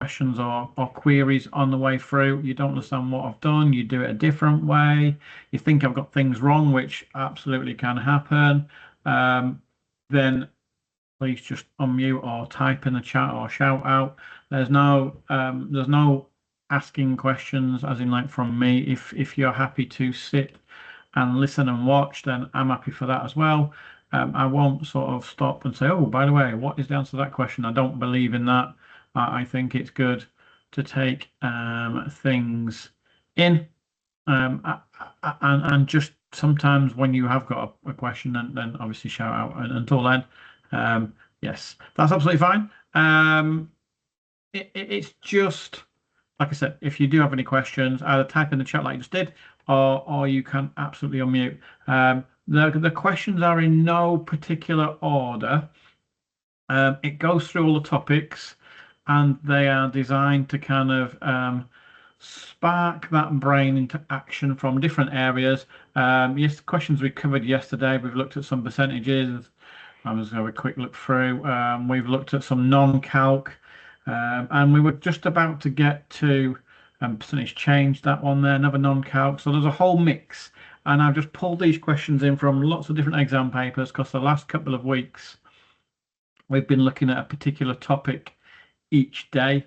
questions or queries on the way through, you don't understand what I've done, you do it a different way, you think I've got things wrong, which absolutely can happen, then please just unmute or type in the chat or shout out. There's no asking questions as in like from me. If you're happy to sit and listen and watch, then I'm happy for that as well. I won't sort of stop and say, oh, by the way, what is the answer to that question? I don't believe in that. I think it's good to take things in and just sometimes when you have got a question, then obviously shout out. And until then, yes, that's absolutely fine. It's just like I said, if you do have any questions, either type in the chat like you just did, or you can absolutely unmute. The questions are in no particular order. It goes through all the topics, and they are designed to kind of spark that brain into action from different areas. Yes, questions we covered yesterday. We've looked at some percentages. I'm just going to have a quick look through. We've looked at some non-calc, and we were just about to get to percentage change, that one there, another non-calc. So there's a whole mix. And I've just pulled these questions in from lots of different exam papers because the last couple of weeks we've been looking at a particular topic each day.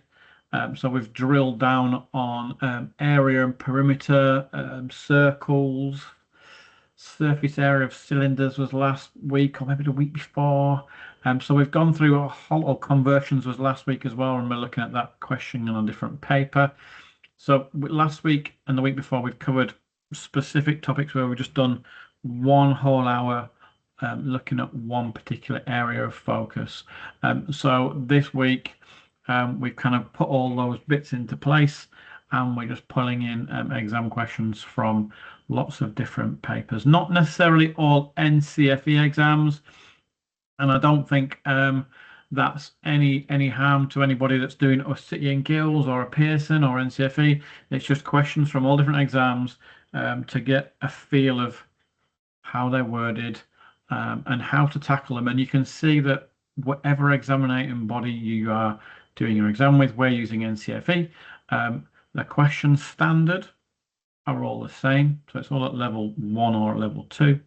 So we've drilled down on area and perimeter, circles, surface area of cylinders was last week or maybe the week before. So we've gone through a whole conversions was last week as well, and we're looking at that question on a different paper. So last week and the week before we've covered specific topics where we've just done one whole hour looking at one particular area of focus. So this week we've kind of put all those bits into place, and we're just pulling in exam questions from lots of different papers, not necessarily all NCFE exams, and I don't think that's any harm to anybody that's doing a City and Guilds or a Pearson or NCFE. It's just questions from all different exams to get a feel of how they're worded and how to tackle them. And you can see that whatever examining body you are doing your exam with, we're using NCFE. The question standard are all the same, so it's all at level 1 or level 2,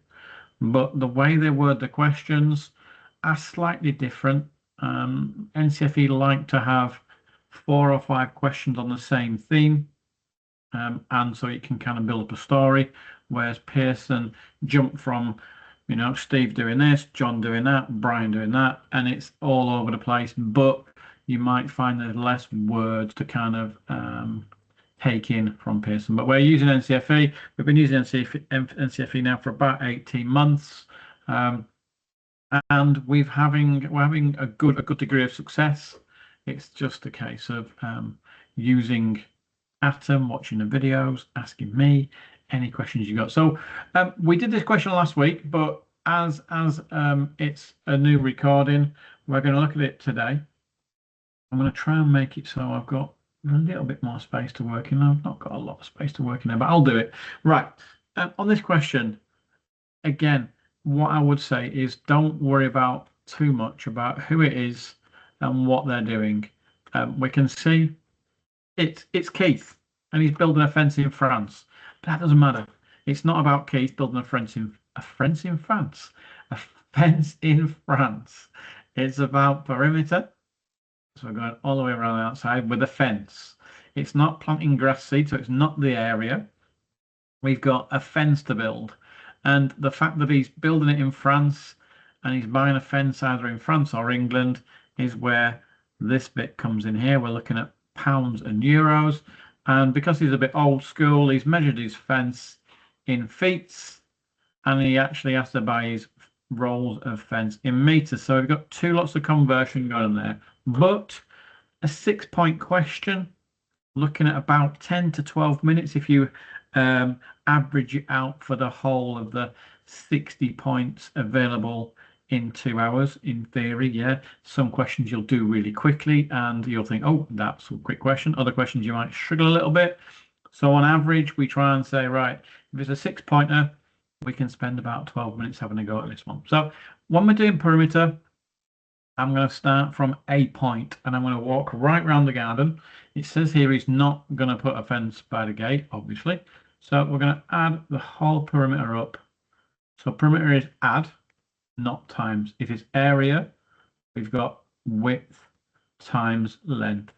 but the way they word the questions are slightly different. NCFE like to have 4 or 5 questions on the same theme, and so you can kind of build up a story, whereas Pearson jump from, you know, Steve doing this, John doing that, Brian doing that, and it's all over the place, but you might find there's less words to kind of take in from Pearson. But we're using NCFE. We've been using NCFE now for about 18 months. And we're having a good degree of success. It's just a case of using Atom, watching the videos, asking me any questions you got. So we did this question last week, but as it's a new recording, we're going to look at it today. I'm going to try and make it so I've got a little bit more space to work in. I've not got a lot of space to work in there, but I'll do it. Right. On this question, again, what I would say is don't worry about too much about who it is and what they're doing. We can see it's Keith, and he's building a fence in France. But that doesn't matter. It's not about Keith building a fence in France. A fence in France. It's about perimeter. So we're going all the way around the outside with a fence. It's not planting grass seed, so it's not the area. We've got a fence to build. And the fact that he's building it in France and he's buying a fence either in France or England is where this bit comes in here. We're looking at pounds and euros. And because he's a bit old school, he's measured his fence in feet, and he actually has to buy his rolls of fence in meters. So we've got 2 lots of conversion going on there. But a 6-point question, looking at about 10 to 12 minutes if you average it out for the whole of the 60 points available in 2 hours. In theory, yeah, some questions you'll do really quickly and you'll think, oh, that's a quick question. Other questions you might struggle a little bit. So on average, we try and say, right, if it's a 6-pointer, we can spend about 12 minutes having a go at this one. So when we're doing perimeter, I'm going to start from a point and I'm going to walk right round the garden. It says here he's not going to put a fence by the gate, obviously. So we're going to add the whole perimeter up. So perimeter is add, not times. If it's area, we've got width times length.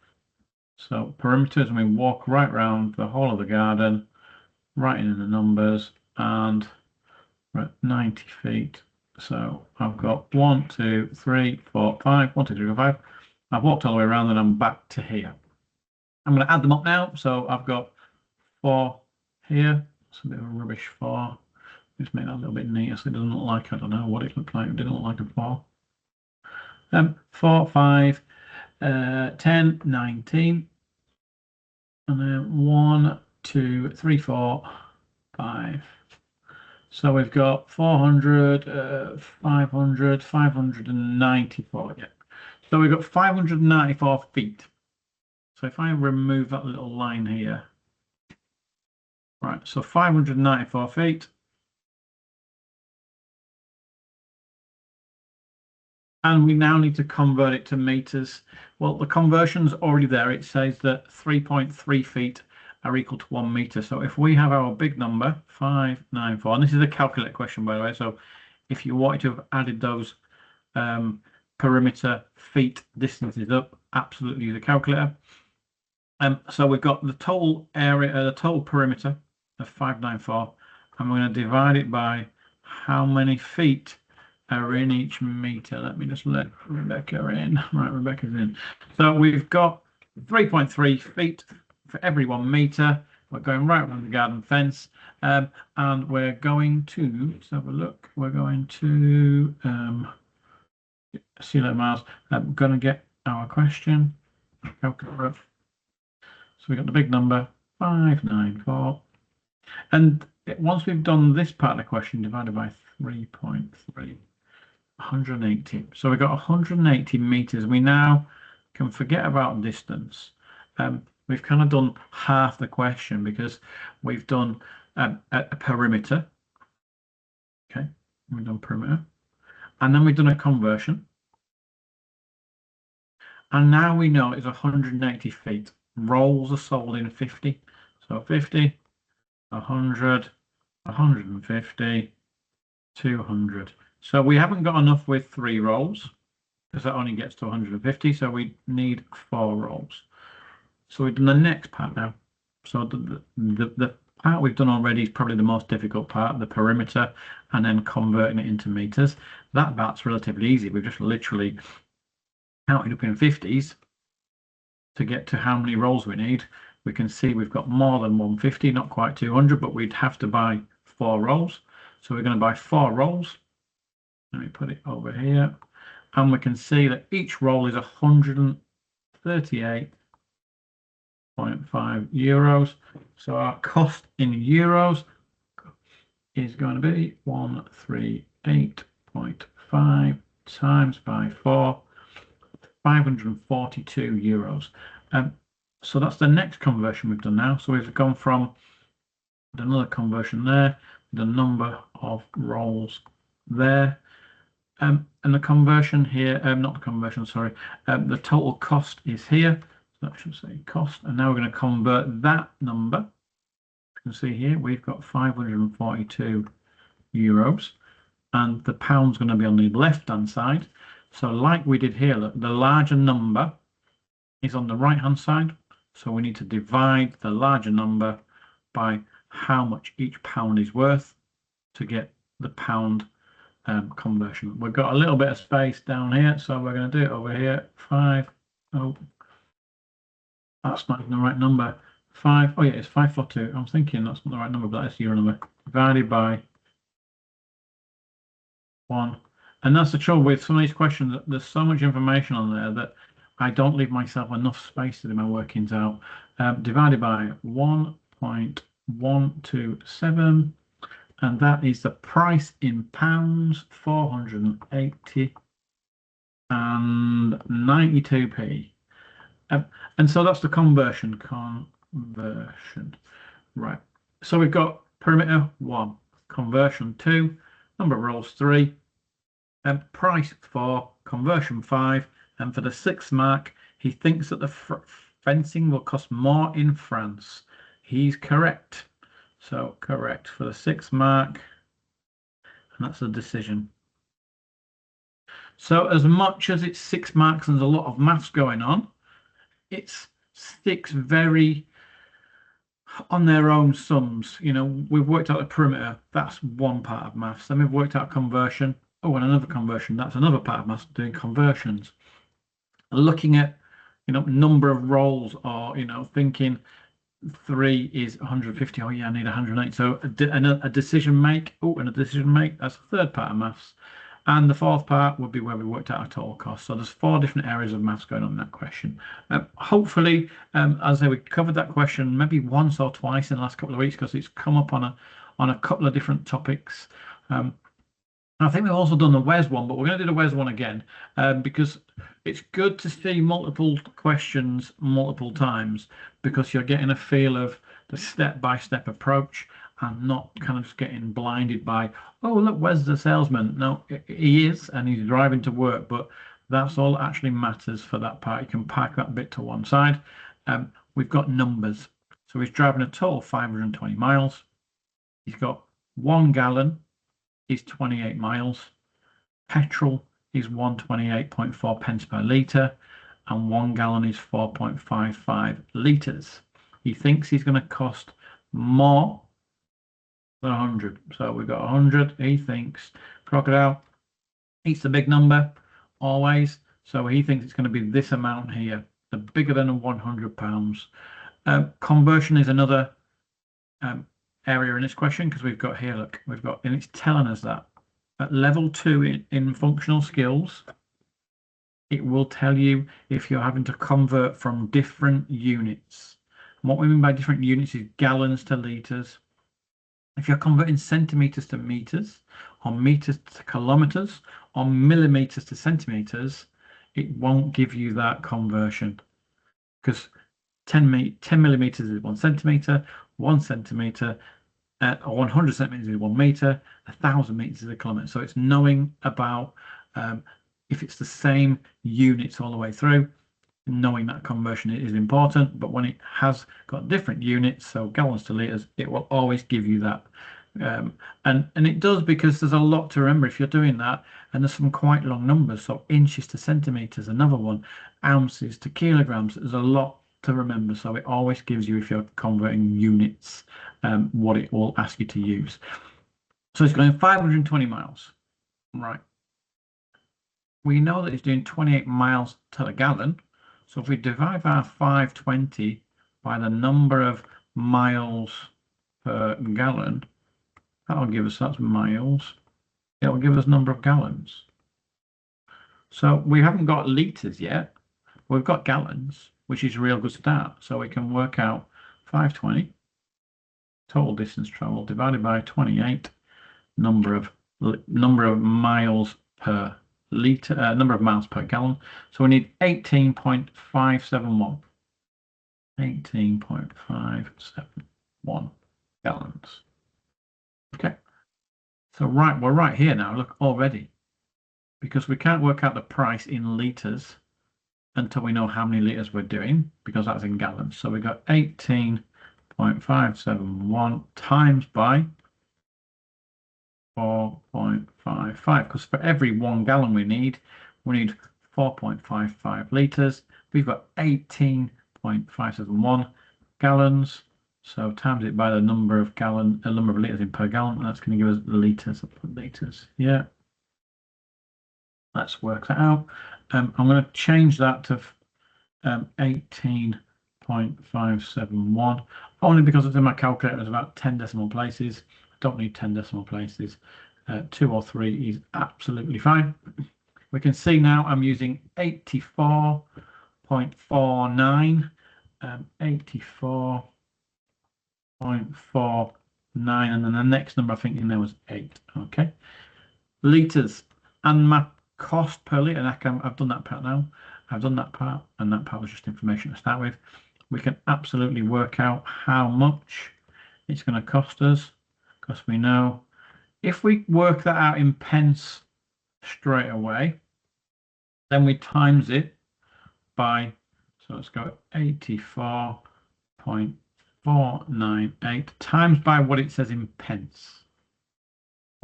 So perimeters, and we walk right round the whole of the garden, writing in the numbers, and we're at 90 feet. So I've got 1, 2, 3, 4, 5, 1, 2, 3, 4, 5. I've walked all the way around and I'm back to here. I'm going to add them up now. So I've got 4 here. It's a bit of a rubbish 4. Just make that a little bit neater so it doesn't look like, I don't know what it looked like. It didn't look like a 4. 4, 5, 10, 19. And then 1, 2, 3, 4, 5. So we've got 400, 500, 594. Yeah. So we've got 594 feet. So if I remove that little line here, right, so 594 feet. And we now need to convert it to meters. Well, the conversion's already there. It says that 3.3 feet are equal to 1 meter. So if we have our big number, 594, and this is a calculator question, by the way. So if you wanted to have added those perimeter feet distances up, absolutely use a calculator. So we've got the total area, the total perimeter of 594, and we're going to divide it by how many feet are in each meter. Let me just let Rebecca in. Right, Rebecca's in. So we've got 3.3 feet for every 1 meter. We're going right around the garden fence, and we're going to, let's have a look. We're going to see that miles. I'm going to get our question. Calculator. So we got the big number 594, and once we've done this part of the question divided by 3.3, 180. So we've got 180 meters. We now can forget about distance. We've kind of done half the question because we've done a perimeter. Okay, we've done perimeter, and then we've done a conversion. And now we know it's 180 feet. Rolls are sold in 50. So 50, 100, 150, 200. So we haven't got enough with 3 rolls because that only gets to 150. So we need 4 rolls. So we've done the next part now. So the part we've done already is probably the most difficult part, the perimeter, and then converting it into meters. That part's relatively easy. We've just literally counted up in 50s to get to how many rolls we need. We can see we've got more than 150, not quite 200, but we'd have to buy 4 rolls. So we're going to buy 4 rolls. Let me put it over here. And we can see that each roll is 138.5 euros. So our cost in euros is going to be 138.5 times by 4, 542 euros. So that's the next conversion we've done now. So we've gone from another conversion there, the number of rolls there, and the conversion here, not the conversion, sorry, the total cost is here. So that should say cost, and now we're going to convert that number. You can see here we've got 542 euros, and the pound's going to be on the left-hand side. So like we did here, look, the larger number is on the right-hand side. So we need to divide the larger number by how much each pound is worth to get the pound conversion. We've got a little bit of space down here, so we're going to do it over here. 5. Oh, that's not the right number. 5. Oh yeah, it's 542. I'm thinking that's not the right number, but that's your number. Divided by 1. And that's the trouble with some of these questions. There's so much information on there that I don't leave myself enough space to do my workings out. Divided by 1.127, and that is the price in pounds, 480 and 92p. And so that's the conversion. Right. So we've got perimeter 1, conversion 2, number of rolls 3, and price 4, conversion 5, and for the 6th mark, he thinks that the fencing will cost more in France. He's correct. So correct for the 6th mark, and that's a decision. So as much as it's 6 marks and there's a lot of maths going on, it's 6 very on their own sums. You know, we've worked out the perimeter. That's one part of maths. Then we've worked out conversion. Oh, and another conversion. That's another part of maths, doing conversions. Looking at, you know, number of rolls, or, you know, thinking 3 is 150. Oh yeah, I need 108. So a decision make. Oh, and a decision make. That's the 3rd part of maths. And the 4th part would be where we worked out our total cost. So there's 4 different areas of maths going on in that question. Hopefully, as I say, we covered that question maybe once or twice in the last couple of weeks, because it's come up on a couple of different topics. I think we've also done the WES one, but we're going to do the WES one again, because it's good to see multiple questions multiple times, because you're getting a feel of the step-by-step approach and not kind of just getting blinded by, oh, look, where's the salesman? No, he is, and he's driving to work, but that's all that actually matters for that part. You can park that bit to one side. We've got numbers. So he's driving a total of 520 miles. He's got 1 gallon is 28 miles. Petrol is 128.4 pence per litre, and 1 gallon is 4.55 litres. He thinks he's going to cost more than 100. So we've got 100. He thinks Crocodile eats the big number always. So he thinks it's going to be this amount here, the bigger than £100. Conversion is another area in this question, because we've got here, look, we've got, and it's telling us that at level 2 in functional skills, it will tell you if you're having to convert from different units. And what we mean by different units is gallons to litres. If you're converting centimetres to metres, or metres to kilometres, or millimetres to centimetres, it won't give you that conversion, because 10 millimetres is 1 centimetre, 1 centimetre, or 100 centimeters is 1 meter, 1,000 meters is a kilometer. So it's knowing about if it's the same units all the way through. Knowing that conversion is important, but when it has got different units, so gallons to liters, it will always give you that. And it does, because there's a lot to remember if you're doing that, and there's some quite long numbers. So inches to centimeters, another one, ounces to kilograms. There's a lot to remember, so it always gives you, if you're converting units, what it will ask you to use. So it's going 520 miles, right? We know that it's doing 28 miles to the gallon. So if we divide our 520 by the number of miles per gallon, that'll give us, that's miles, it'll give us number of gallons. So we haven't got litres yet. We've got gallons, which is a real good start. So we can work out 520 total distance traveled divided by 28 number of miles per litre, number of miles per gallon. So we need 18.571. 18.571 gallons. Okay. So we're right here now, look, already, because we can't work out the price in litres until we know how many litres we're doing, because that's in gallons. So we got 18.571 times by 4.55, because for every 1 gallon we need 4.55 litres. We've got 18.571 gallons, so times it by the number of litres in per gallon, and that's going to give us litres. I'll put litres, yeah. Let's work that out. I'm going to change that to 18.571, only because it's in my calculator. There's about 10 decimal places. I don't need 10 decimal places. 2 or 3 is absolutely fine. We can see now I'm using 84.49, 84.49, and then the next number I think in there was 8. Okay, litres, and my cost per litre, and I've done that part now. I've done that part, and that part was just information to start with. We can absolutely work out how much it's going to cost us, because we know if we work that out in pence straight away, Then we times it by, so let's go 84.498 times by what it says in pence.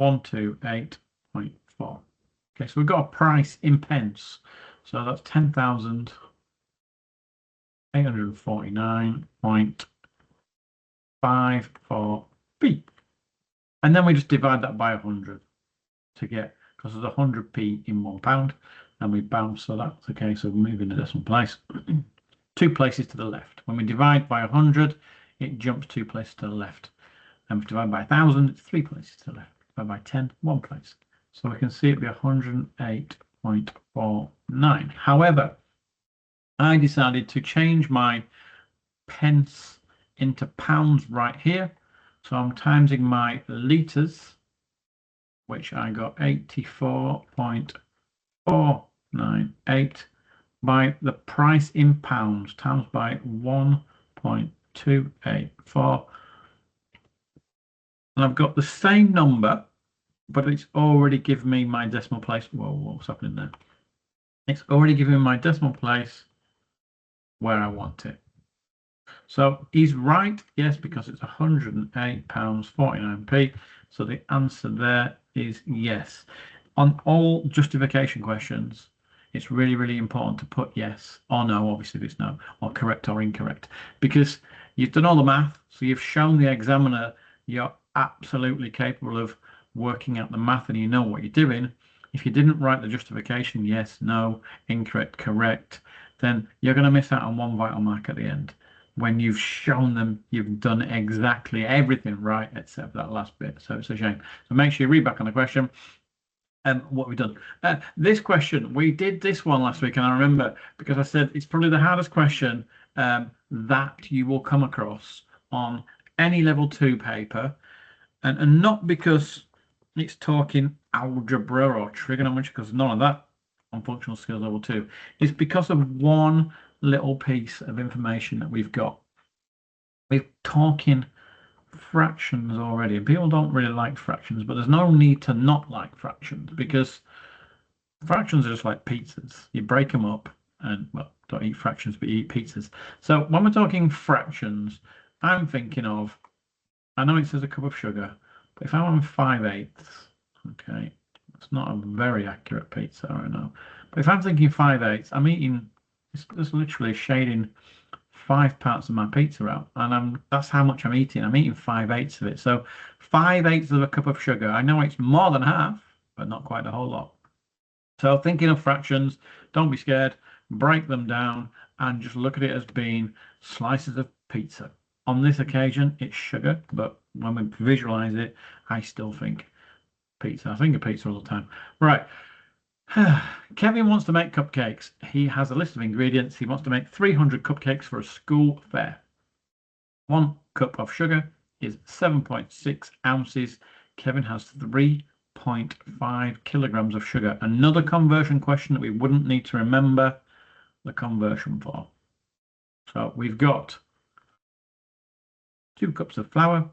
128.4. Okay, so we've got a price in pence. So that's 10,849.54p. And then we just divide that by 100 to get, because there's 100p in £1, and we bounce, so that's okay. So we're moving the decimal place 2 places to the left. When we divide by 100, it jumps 2 places to the left. And if we divide by 1,000, it's 3 places to the left. Divide by 10, 1 place. So we can see it'd be 108.49. However, I decided to change my pence into pounds right here. So I'm timesing my litres, which I got 84.498 by the price in pounds times by 1.284. And I've got the same number, but it's already given me my decimal place. Whoa, what's happening there? It's already given me my decimal place where I want it. So he's right, yes, because it's £108.49p. So the answer there is yes. On all justification questions, it's really, really important to put yes or no, obviously if it's no, or correct or incorrect, because you've done all the math, so you've shown the examiner you're absolutely capable of working out the math and you know what you're doing. If you didn't write the justification, yes, no, incorrect, correct, then you're going to miss out on one vital mark at the end. When you've shown them you've done exactly everything right except that last bit. So it's a shame. So make sure you read back on the question and what we've done. This question, we did this one last week, and I remember because I said it's probably the hardest question that you will come across on any level 2 paper, and not because it's talking algebra or trigonometry, because none of that on functional skills level 2. It's because of one little piece of information that we've got. We're talking fractions already, and people don't really like fractions, but there's no need to not like fractions, because fractions are just like pizzas. You break them up and, well, don't eat fractions, but you eat pizzas. So when we're talking fractions, I'm thinking of, I know it says a cup of sugar, but if I'm on 5/8, okay, it's not a very accurate pizza, I know. But if I'm thinking 5/8, I'm eating, it's just literally shading 5 parts of my pizza out, and that's how much I'm eating. I'm eating 5/8 of it. So 5/8 of a cup of sugar. I know it's more than half, but not quite a whole lot. So thinking of fractions, don't be scared, break them down and just look at it as being slices of pizza. On this occasion, it's sugar, but when we visualize it, I still think pizza. I think of pizza all the time. Right. Kevin wants to make cupcakes. He has a list of ingredients. He wants to make 300 cupcakes for a school fair. 1 cup of sugar is 7.6 ounces. Kevin has 3.5 kilograms of sugar. Another conversion question that we wouldn't need to remember the conversion for. So we've got 2 cups of flour,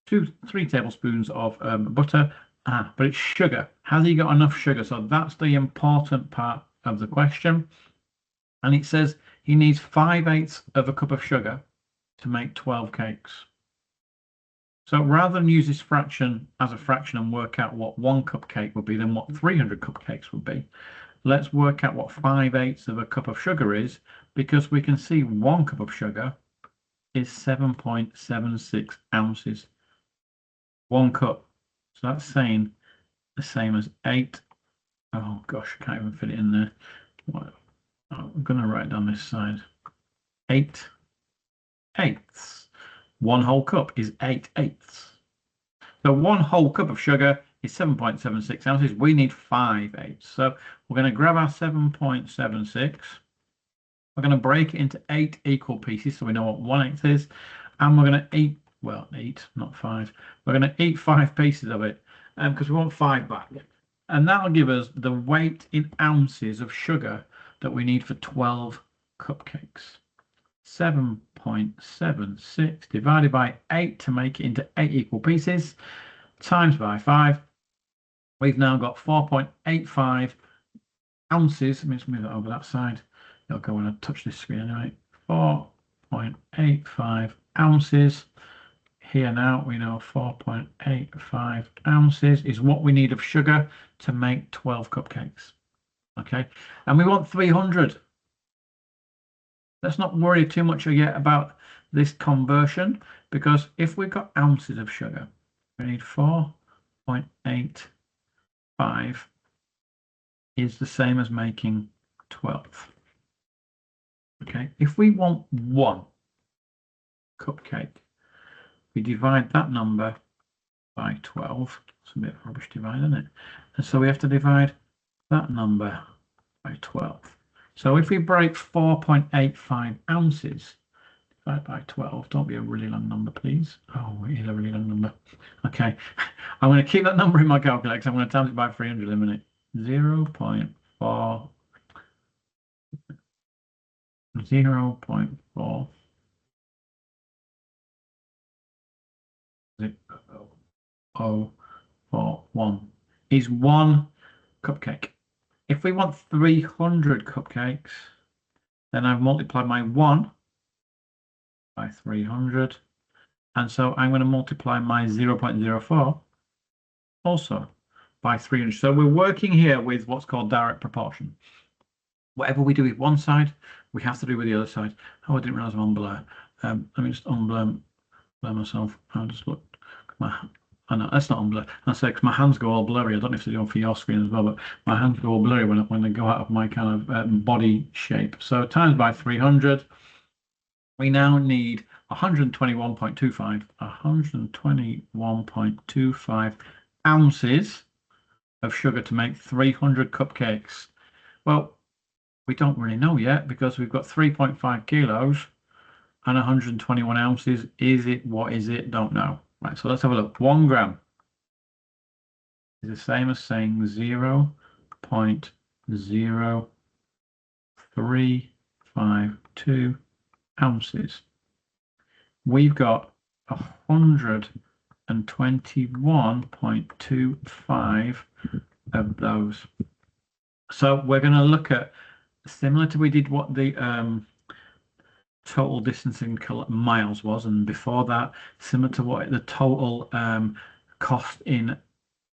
3 tablespoons of butter, but it's sugar. Has he got enough sugar? So that's the important part of the question. And it says he needs 5/8 of a cup of sugar to make 12 cakes. So rather than use this fraction as a fraction and work out what 1 cupcake would be, then what 300 cupcakes would be, let's work out what 5/8 of a cup of sugar is, because we can see 1 cup of sugar is 7.76 ounces. 1 cup. So that's saying the same as 8. Oh gosh, I can't even fit it in there. What? Oh, I'm going to write down this side. 8/8. 1 whole cup is 8/8. So 1 whole cup of sugar is 7.76 ounces. We need 5/8. So we're going to grab our 7.76. We're going to break it into 8 equal pieces, so we know what 1/8 is. And we're going to eat, well, 8, not 5. We're going to eat 5 pieces of it because we want 5 back. And that'll give us the weight in ounces of sugar that we need for 12 cupcakes. 7.76 divided by 8 to make it into 8 equal pieces, times by 5. We've now got 4.85 ounces. Let me just move that over that side. It'll go when I touch this screen anyway. 4.85 ounces. Here now we know 4.85 ounces is what we need of sugar to make 12 cupcakes. Okay, and we want 300. Let's not worry too much yet about this conversion, because if we've got ounces of sugar, we need 4.85 is the same as making 12. Okay, if we want 1 cupcake, we divide that number by 12. It's a bit of rubbish divide, isn't it? And so we have to divide that number by 12. So if we break 4.85 ounces divided by 12, don't be a really long number, please. Oh, it is a really long number. Okay, I'm going to keep that number in my calculator because I'm going to times it by 300 in a minute. 0.4 0.4041 is 1 cupcake. If we want 300 cupcakes, then I've multiplied my 1 by 300. And so I'm going to multiply my 0.04 also by 300. So we're working here with what's called direct proportion. Whatever we do with one side, we have to do with the other side. Oh, I didn't realize I'm on blur. Let me just unblur myself. I'll just look. I know that's not on blur. I say because my hands go all blurry. I don't know if they do it for your screen as well, but my hands go all blurry when they go out of my kind of body shape. So times by 300, we now need 121.25 ounces of sugar to make 300 cupcakes. Well, we don't really know yet because we've got 3.5 kilos and 121 ounces. Is it? What is it? Don't know. Right, so let's have a look. 1 gram is the same as saying 0.0352 ounces. We've got 121.25 of those. So we're going to look at, similar to we did what the total distance in miles was, and before that, similar to what the total cost in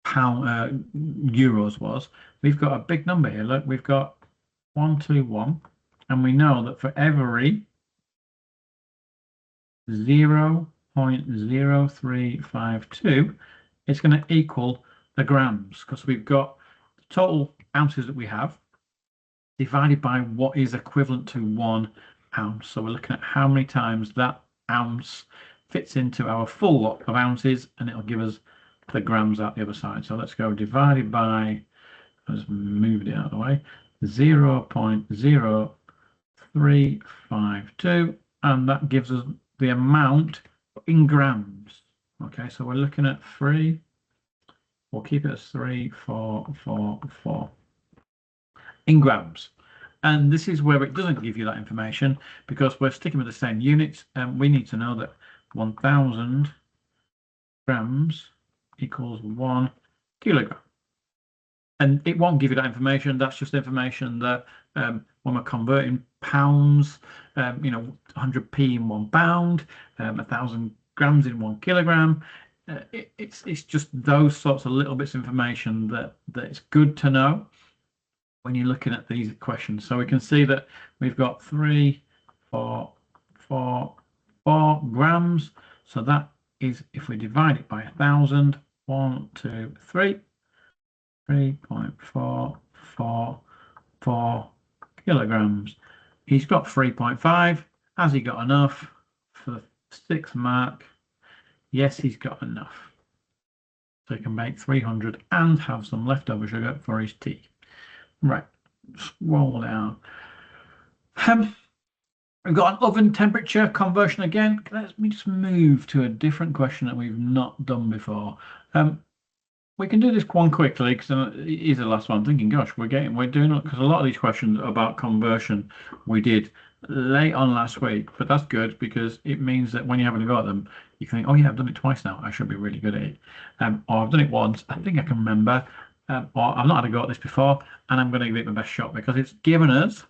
euros was. We've got a big number here. Look, we've got 121, and we know that for every 0.0352, it's going to equal the grams, because we've got the total ounces that we have divided by what is equivalent to 1 ounce. So we're looking at how many times that ounce fits into our full lot of ounces, and it'll give us the grams out the other side. So let's go divided by, let's move it out of the way, 0.0352, and that gives us the amount in grams. Okay, so we're looking at 3. We'll keep it as 3,444 in grams. And this is where it doesn't give you that information because we're sticking with the same units, and we need to know that 1,000 grams equals 1 kilogram. And it won't give you that information. That's just information that when we're converting pounds, 100p in 1 pound, 1,000 grams in 1 kilogram. It's just those sorts of little bits of information that it's good to know when you're looking at these questions. So we can see that we've got 3,444 grams. So that is, if we divide it by 1,000, 1, 2, 3, 3.444 kilograms. He's got 3.5. Has he got enough for the 6 mark? Yes, he's got enough. So he can make 300 and have some leftover sugar for his tea. Right, scroll down. We've got an oven temperature conversion again. Let me just move to a different question that we've not done before. We can do this one quickly because it is the last one. I'm thinking, gosh, we're doing it because a lot of these questions about conversion we did late on last week, but that's good because it means that when you're having a go at them, you think, oh yeah, I've done it twice now. I should be really good at it. Or I've done it once. I think I can remember. or I've not had a go at this before, and I'm going to give it my best shot because it's given us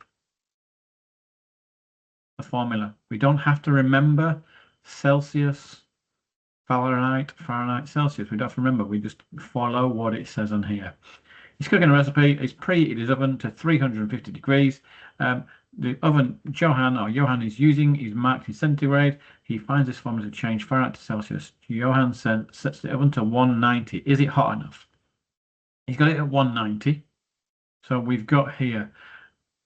a formula. We don't have to remember Celsius, Fahrenheit, Celsius. We don't have to remember. We just follow what it says on here. He's cooking a recipe. It's preheated his oven to 350 degrees. The oven Johan is using is marked in centigrade. He finds this formula to change Fahrenheit to Celsius. Johan sets the oven to 190. Is it hot enough? He's got it at 190. So we've got here,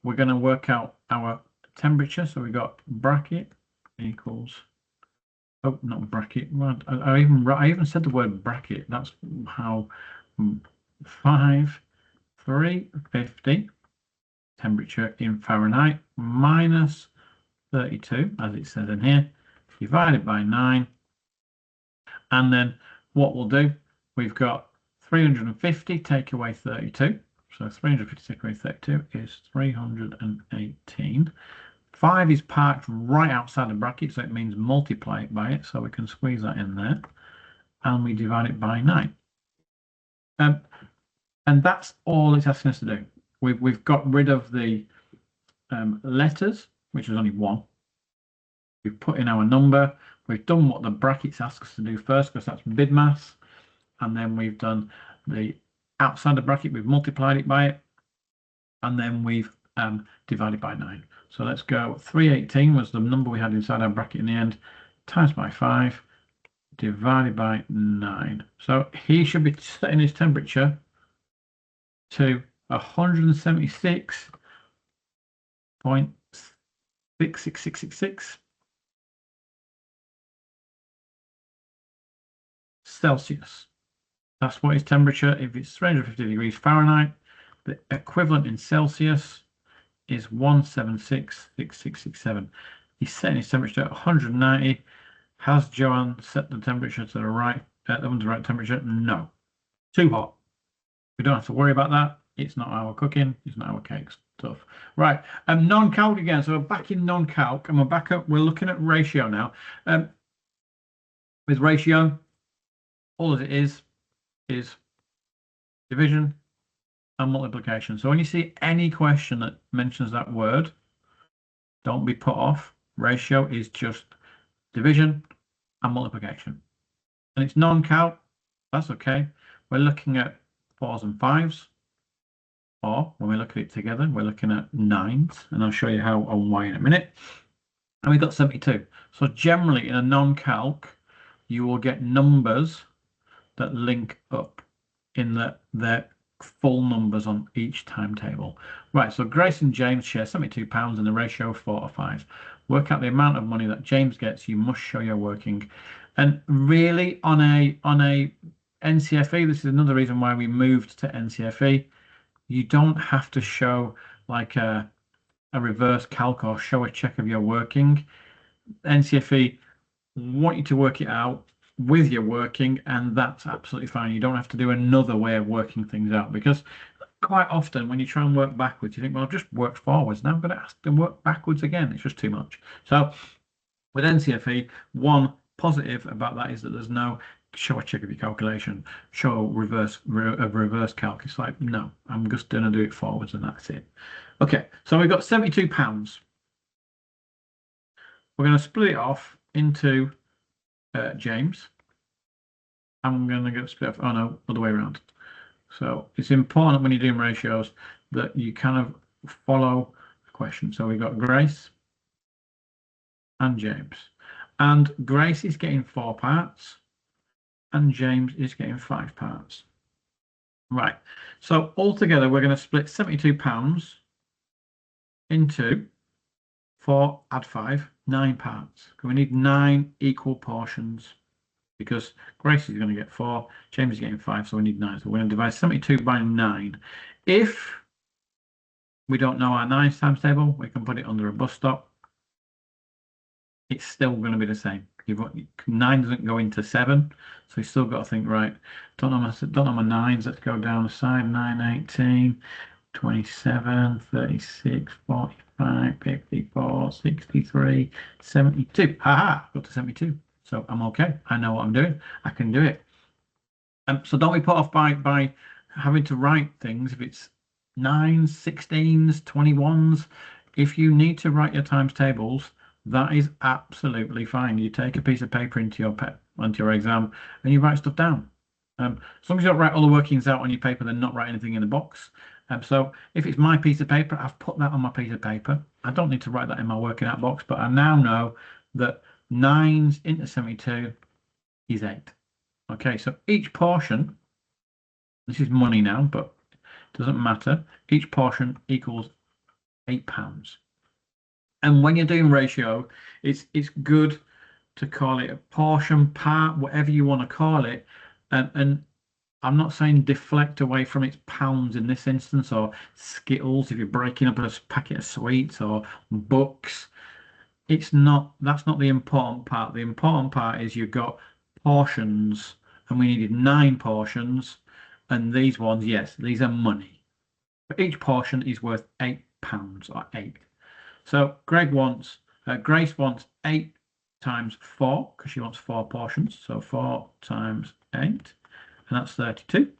we're going to work out our temperature. So we've got bracket equals, oh, not bracket. I even said the word bracket. That's how 350 temperature in Fahrenheit minus 32, as it says in here, divided by 9. And then what we'll do, we've got 350 take away 32. So 350 take away 32 is 318. 5 is parked right outside the bracket, so it means multiply it by it. So we can squeeze that in there. And we divide it by 9. And that's all it's asking us to do. We've got rid of the letters, which was only 1. We've put in our number. We've done what the brackets ask us to do first, because that's BIDMAS. And then we've done the outside the bracket. We've multiplied it by it. And then we've divided by 9. So let's go. 318 was the number we had inside our bracket in the end, times by 5, divided by 9. So he should be setting his temperature to 176.66666 Celsius. That's what his temperature. If it's 350 degrees Fahrenheit, the equivalent in Celsius is 176.6667. He's setting his temperature at 190. Has Johan set the temperature to the right, oven to the right temperature? No. Too hot. We don't have to worry about that. It's not our cooking. It's not our cake stuff. Right. Non-calc again. So we're back in non-calc, and we're back up. We're looking at ratio now. With ratio, all it is division and multiplication. So when you see any question that mentions that word, don't be put off. Ratio is just division and multiplication. And it's non-calc. That's okay. We're looking at 4s and 5s. Or when we look at it together, we're looking at 9s. And I'll show you how and why in a minute. And we've got 72. So generally in a non-calc, you will get numbers that link up in their full numbers on each timetable. Right, so Grace and James share £72 in the ratio of 4 to 5. Work out the amount of money that James gets. You must show your working. And really on a NCFE, this is another reason why we moved to NCFE. You don't have to show like a reverse calc or show a check of your working. NCFE want you to work it out with your working, and that's absolutely fine. You don't have to do another way of working things out, because quite often when you try and work backwards, you think, well, I've just worked forwards. Now I'm going to ask them work backwards again. It's just too much. So with NCFE, one positive about that is that there's no show a check of your calculation, show a reverse calc. It's like, no, I'm just going to do it forwards and that's it. Okay, so we've got £72. We're going to split it off into James. I'm going to get split off. Oh no, other way around. So it's important when you're doing ratios that you kind of follow the question. So we've got Grace and James, and Grace is getting 4 parts and James is getting 5 parts. Right, so altogether we're going to split £72 into 4 add 5, 9 parts. We need 9 equal portions, because Grace is going to get 4, James is getting 5, so we need 9. So we're going to divide 72 by 9. If we don't know our 9s times table, we can put it under a bus stop. It's still going to be the same. 9 doesn't go into 7, so you still got to think, right, don't know my 9s, let's go down the side. 9, 18, 27, 36, 45, 54, 63, 72. Haha, got to 72. So I'm okay. I know what I'm doing. I can do it. So don't be put off by having to write things, if it's 9s, 16s, 21s, if you need to write your times tables, that is absolutely fine. You take a piece of paper into your exam and you write stuff down. As long as you don't write all the workings out on your paper, then not write anything in the box. So if it's my piece of paper, I've put that on my piece of paper. I don't need to write that in my working out box, but I now know that 9s into 72 is 8. Okay, so each portion, this is money now, but it doesn't matter. Each portion equals £8. And when you're doing ratio, it's good to call it a portion, part, whatever you want to call it. And I'm not saying deflect away from its pounds in this instance, or Skittles if you're breaking up a packet of sweets, or books. That's not the important part. The important part is you've got portions, and we needed 9 portions, and these ones, yes, these are money. But each portion is worth £8 or 8. So Grace wants 8 times 4 because she wants 4 portions. So 4 times 8, and that's 32.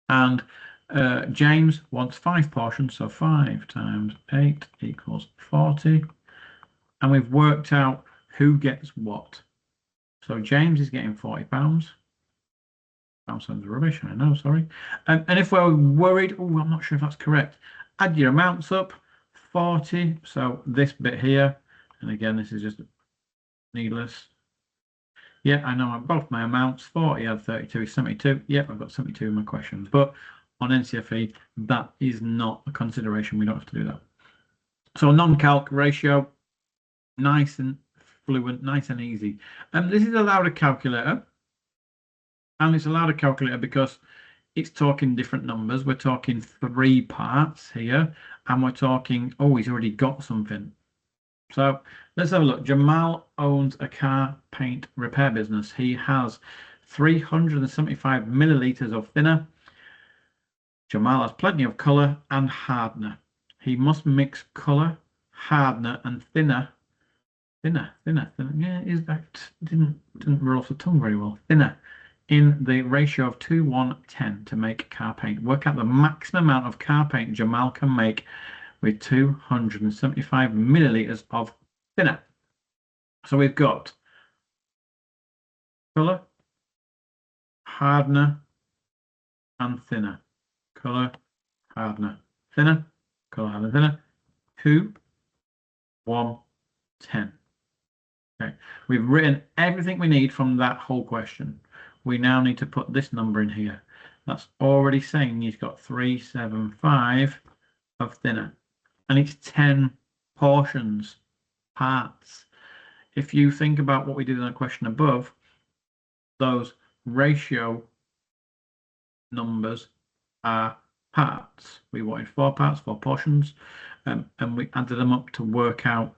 And James wants 5 portions. So 5 times 8 equals 40. And we've worked out who gets what. So James is getting £40. That sounds rubbish, I know, sorry. And if we're worried, oh, I'm not sure if that's correct. Add your amounts up. 40, so this bit here, and again this is just needless. Yeah, I know both my amounts. 40 add 32 is 72. Yep, I've got 72 in my questions, but on NCFE that is not a consideration. We don't have to do that. So non-calc ratio, nice and fluent, nice and easy. And this is allowed a calculator, and it's allowed a calculator because it's talking different numbers. We're talking 3 parts here, and we're talking, oh, he's already got something. So let's have a look. Jamal owns a car paint repair business. He has 375 milliliters of thinner. Jamal has plenty of color and hardener. He must mix color, hardener, and thinner. Yeah, is that didn't roll off the tongue very well. Thinner in the ratio of 2:1:10 to make car paint. Work out the maximum amount of car paint Jamal can make with 275 milliliters of thinner. So we've got color, hardener, and thinner. Color, hardener, thinner. Color, hardener, thinner. 2, 1, 10. Okay, we've written everything we need from that whole question. We now need to put this number in here. That's already saying he's got 375 of thinner, and it's 10 portions, parts. If you think about what we did in the question above, those ratio numbers are parts. We wanted 4 parts, 4 portions, and we added them up to work out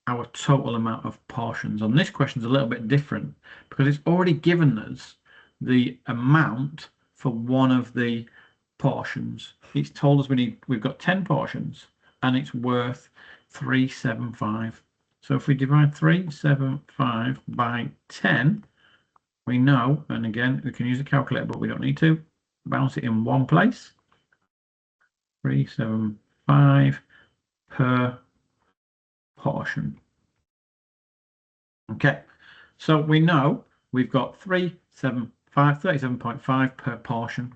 our total amount of portions. On this question is a little bit different because it's already given us the amount for one of the portions. It's told us we've got 10 portions and it's worth 375. So if we divide 375 by 10, we know, and again we can use a calculator, but we don't need to, bounce it in one place. 375 per portion. Okay, so we know we've got 37.5 per portion,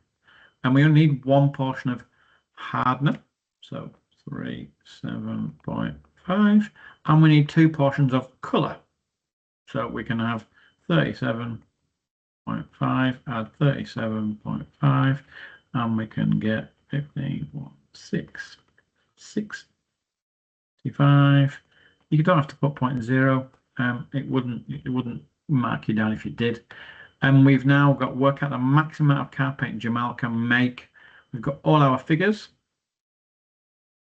and we only need 1 portion of hardener, so 37.5, and we need 2 portions of color, so we can have 37.5 add 37.5, and we can get 15.65. You don't have to put 0.0. It wouldn't mark you down if you did. And we've now got work out the maximum amount of car paint Jamal can make. We've got all our figures.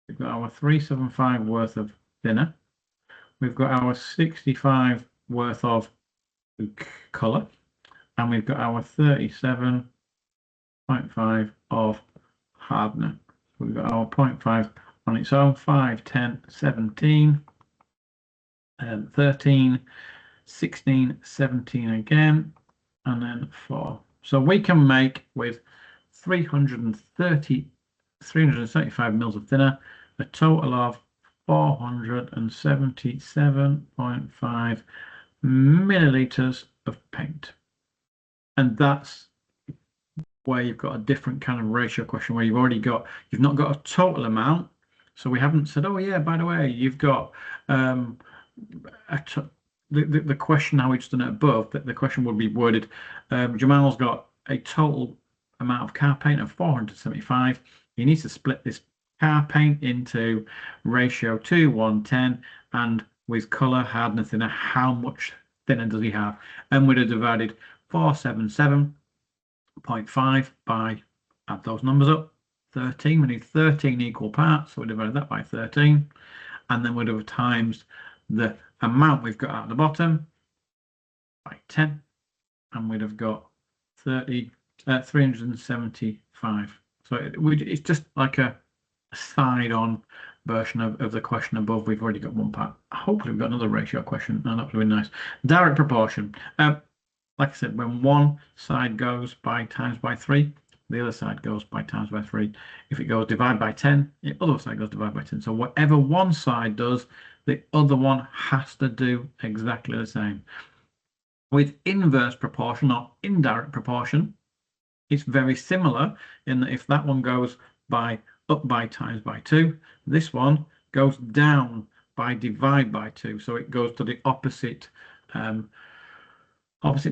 We've got our 375 worth of thinner. We've got our 65 worth of color, and we've got our 37.5 of hardener. We've got our 0.5 on its own, 5, 10, 17, 13, 16, 17 again, and then 4. So we can make with 375 mils of thinner, a total of 477.5 milliliters of paint. And that's where you've got a different kind of ratio question where you've not got a total amount. So we haven't said, oh yeah, by the way, you've got the question how we've done it above, that the question would be worded, Jamal's got a total amount of car paint of 475. He needs to split this car paint into ratio 2:110, and with color, hardness, thinner, how much thinner does he have? And we'd have divided 477.5 by, add those numbers up, 13. We need 13 equal parts, so we divided that by 13, and then we'd have times the amount we've got at the bottom by 10, and we'd have got 375. So it's just like a side-on version of the question above. We've already got one part. Hopefully we've got another ratio question, and that would be nice. Direct proportion. Like I said, when one side goes by times by 3, the other side goes by times by 3. If it goes divide by 10, the other side goes divide by 10. So whatever one side does, the other one has to do exactly the same. With inverse proportion or indirect proportion, it's very similar in that if that one goes up by times by 2, this one goes down by divide by 2. So it goes to the opposite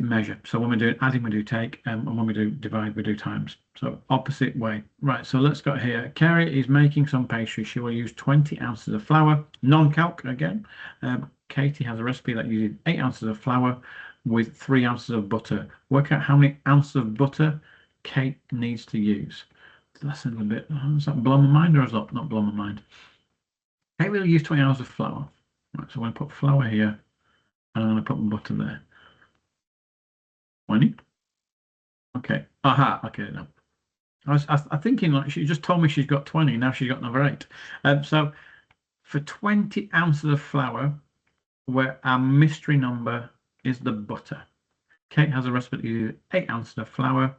measure. So when we're doing adding, we do take, and when we do divide, we do times. So opposite way. Right, so let's go here. Kerry is making some pastry. She will use 20 ounces of flour, non-calc again. Katie has a recipe that uses 8 ounces of flour with 3 ounces of butter. Work out how many ounces of butter Kate needs to use. That's a little bit, is that blow my mind or is that not blow my mind? Kate will use 20 ounces of flour. Right, so I'm going to put flour here and I'm going to put butter there. 20. Okay. Aha. Okay. No. I was thinking like she just told me she's got 20. Now she's got another 8. So for 20 ounces of flour, where our mystery number is the butter. Kate has a recipe to use 8 ounces of flour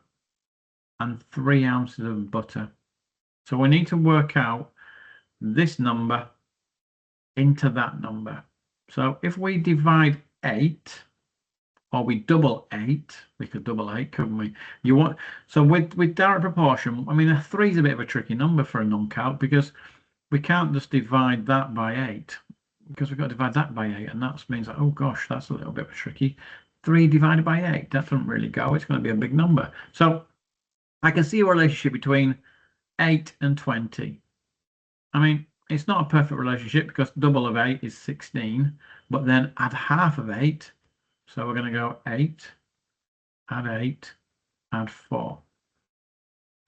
and 3 ounces of butter. So we need to work out this number into that number. So if we divide 8, or we double 8, we could double 8, couldn't we? So with direct proportion, I mean, a 3 is a bit of a tricky number for a non-calc because we can't just divide that by 8, because we've got to divide that by 8, and that means that, oh gosh, that's a little bit tricky. 3 divided by 8, that doesn't really go. It's going to be a big number. So I can see a relationship between 8 and 20. I mean, it's not a perfect relationship because double of 8 is 16, but then add half of 8. So we're going to go 8, add 8, add 4.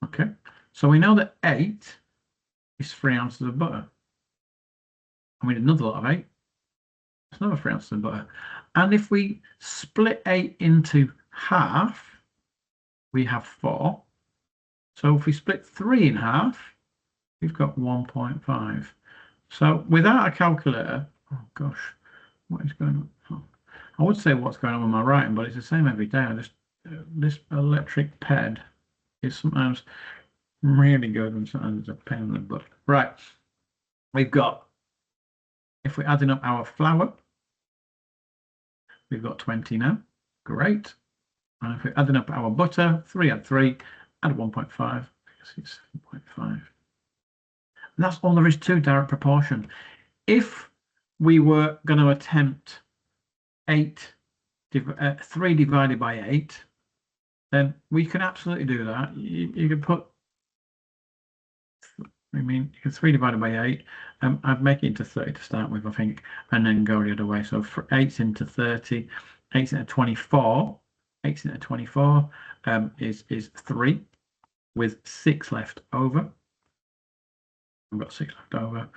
Okay, so we know that 8 is 3 ounces of butter. And we need another lot of 8. It's another 3 ounces of butter. And if we split 8 into half, we have 4. So if we split 3 in half, we've got 1.5. So without a calculator, oh gosh, what is going on? Oh, I would say what's going on with my writing, but it's the same every day. This electric pad is sometimes really good and sometimes it's a pain in the butt. Right, we've got, if we're adding up our flour, we've got 20 now. Great. And if we're adding up our butter, 3 add 3, add 1.5, I guess it's 7.5. And that's all there is to direct proportion. If we were going to attempt 3 divided by 8, then we can absolutely do that. You could put, I mean, you can 3 divided by 8. I'd make it into 30 to start with, I think, and then go the other way. So for 8's into 30, 8's into 24. 8's into 24 is 3 with 6 left over. I've got 6 left over.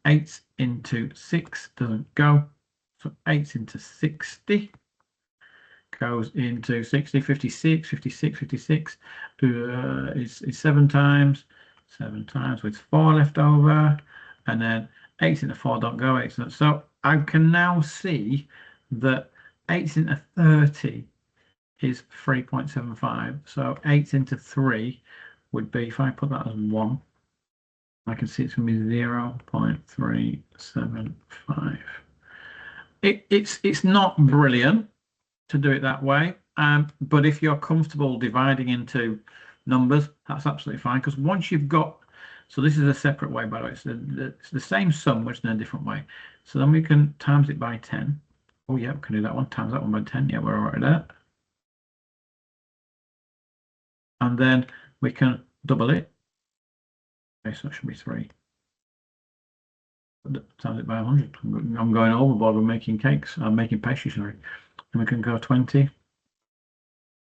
8's into 6 doesn't go. So 8's into 60 goes into 60, 56, 56, 56 is 7 times. 7 times with 4 left over. And then 8's into 4 don't go. 8's into, so I can now see that 8's into 30 is 3.75. So 8 into 3 would be, if I put that as 1, I can see it's going to be 0.375. It's not brilliant to do it that way, but if you're comfortable dividing into numbers, that's absolutely fine, because once you've got, so this is a separate way, by the way, it's the same sum, which is in a different way. So then we can times it by 10. Oh yeah, we can do that one, times that one by 10. Yeah, we're already there. And then we can double it. Okay, so it should be 3. Times it by 100. I'm going overboard with making cakes. I'm making pastries, sorry. And we can go 20.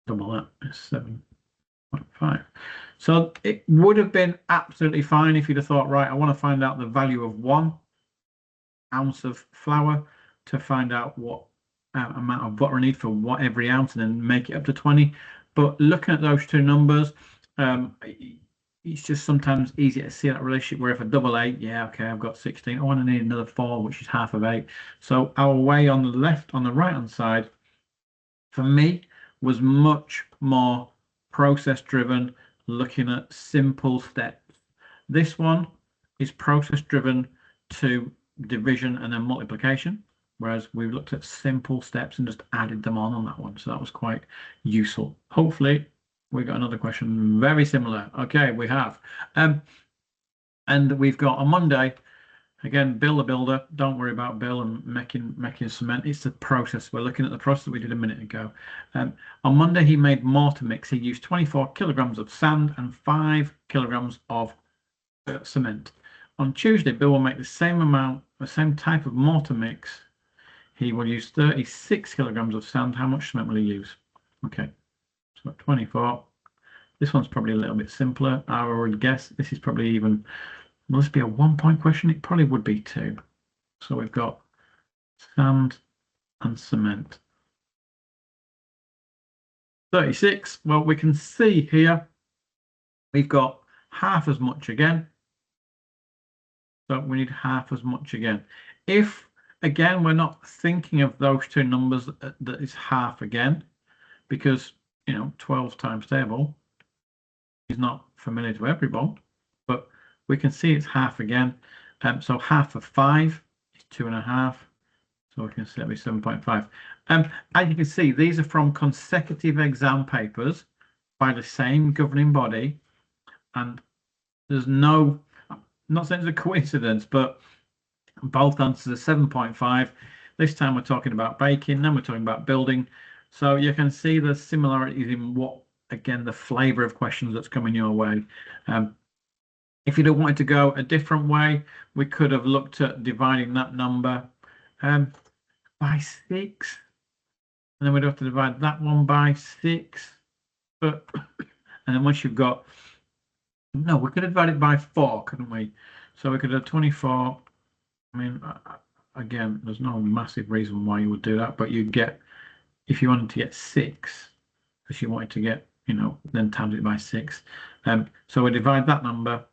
Double that is 7.5. So it would have been absolutely fine if you'd have thought, right, I want to find out the value of 1 ounce of flour to find out what amount of butter I need for what every ounce, and then make it up to 20. But looking at those two numbers, it's just sometimes easier to see that relationship where if I double 8, yeah, okay, I've got 16. Oh, and I need another 4, which is half of 8. So our way on the left, on the right hand side, for me, was much more process driven, looking at simple steps. This one is process driven to division and then multiplication, whereas we've looked at simple steps and just added them on that one. So that was quite useful. Hopefully we got another question very similar. Okay, we have. And we've got on Monday, again, Bill the builder. Don't worry about Bill and making cement. It's the process. We're looking at the process we did a minute ago. On Monday, he made mortar mix. He used 24 kilograms of sand and 5 kilograms of cement. On Tuesday, Bill will make the same amount, the same type of mortar mix. He will use 36 kilograms of sand. How much cement will he use? Okay, so 24. This one's probably a little bit simpler. I would guess this is probably even. Will this be a 1-point question? It probably would be 2. So we've got sand and cement. 36. Well, we can see here we've got half as much again. So we need half as much again. If, again, we're not thinking of those two numbers, that is half again, because, 12 times table is not familiar to everyone, but we can see it's half again. So half of 5 is 2.5. So we can see that'll be 7.5. As you can see, these are from consecutive exam papers by the same governing body, and there's no, I'm not saying it's a coincidence, but both answers are 7.5. This time we're talking about baking, then we're talking about building. So you can see the similarities in what, again, the flavor of questions that's coming your way. If you'd have wanted to go a different way, we could have looked at dividing that number by 6, and then we'd have to divide that one by 6. But and then once you've got, no, we could have divided it by 4, couldn't we? So we could have 24. I mean, again, there's no massive reason why you would do that, but you get, if you wanted to get 6, because you wanted to get, then times it by 6. So we divide that number